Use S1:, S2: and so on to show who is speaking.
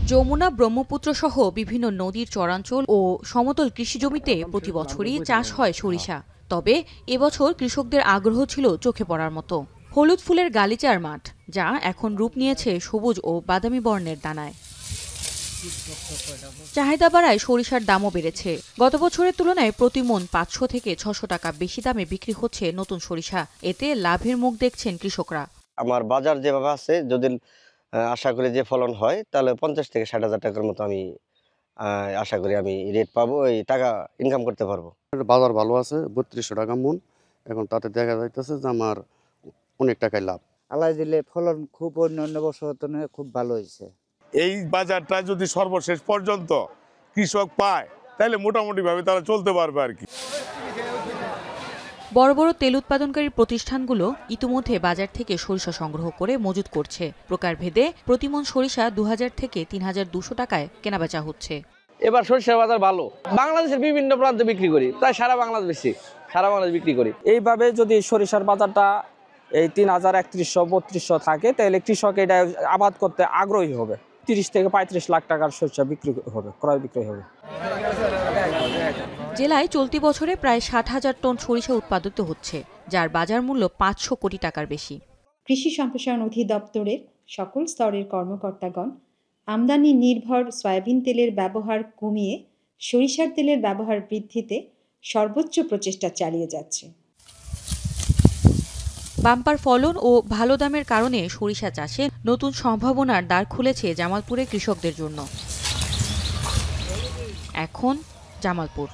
S1: যমুনা, ব্রহ্মপুত্র সহ বিভিন্ন নদীর চরাঞ্চল ও সমতল কৃষিজমিতে প্রতি বছরই চাষ হয় সরিষা। তবে এবছর কৃষকদের আগ্রহ ছিল চোখে পড়ার মতো। হলুদ ফুলের গালিচার মাঠ, যা এখন রূপ নিয়েছে সবুজ ও বাদামি বর্ণের দানায়। চাহিদা বাড়ায় সরিষার দামও বেড়েছে। গত বছরের তুলনায় প্রতি মণ ৫০০ থেকে ৬০০ টাকা বেশি দামে বিক্রি হচ্ছে নতুন সরিষা। এতে লাভের মুখ দেখছেন কৃষকরা।
S2: আমার বাজার যেভাবে আছে, যদি আশা করি যে ফলন হয়, তাহলে ৫০ থেকে ৬০ হাজার টাকার মতো আমি আশা করি আমি রেট পাবো, এই টাকা ইনকাম করতে পারবো।
S3: বাজার ভালো আছে, ৩২০০ টাকা মণ। এখন তাতে দেখা যাইতেছে যে আমার অনেক টাকায় লাভ।
S4: আল্লাহ দিলে ফলন খুব অন্যান্য বছর খুব ভালো হয়েছে।
S5: এই বাজারটা যদি সর্বশেষ পর্যন্ত কৃষক পায়, তাহলে মোটামুটি ভাবে তারা চলতে পারবে আর কি।
S1: বড় বড় তেল উৎপাদনকারী প্রতিষ্ঠানগুলো ইতিমধ্যে বাজার থেকে সরিষা সংগ্রহ করে মজুত করছে। প্রকারভেদে প্রতি মণ সরিষা ২০০০ থেকে ৩২০০ টাকায় কেনাবেচা হচ্ছে।
S6: এবার সরিষার বাজার ভালো। বাংলাদেশের বিভিন্ন প্রান্তে বিক্রি করি, প্রায় সারা বাংলাদেশ বিক্রি করি।
S7: এইভাবে যদি সরিষার বাজারটা এই ৩০০০, ৩১০০, ৩২০০ থাকে, তাহলে কৃষক এটা আবাদ করতে আগ্রহী হবে। ৩০ থেকে ৩৫ লাখ টাকার সরিষা বিক্রি হবে, ক্রয় বিক্রয় হবে।
S1: জেলায় চলতি বছরে প্রায় ৬০,০০০ টন সরিষা উৎপাদিত হচ্ছে, যার বাজার মূল্য ৫০০ কোটি টাকার বেশি।
S8: কৃষি সম্প্রসারণ অধিদপ্তরের সকল স্তরের কর্মকর্তাগণ আমদানি নির্ভর সয়াবিন তেলের ব্যবহার কমিয়ে সরিষার তেলের ব্যবহার বৃদ্ধিতে সর্বোচ্চ প্রচেষ্টা চালিয়ে যাচ্ছে।
S1: বাম্পার ফলন ও ভালো দামের কারণে সরিষা চাষে নতুন সম্ভাবনার দ্বার খুলেছে জামালপুরের কৃষকদের জন্য। এখন জামালপুর।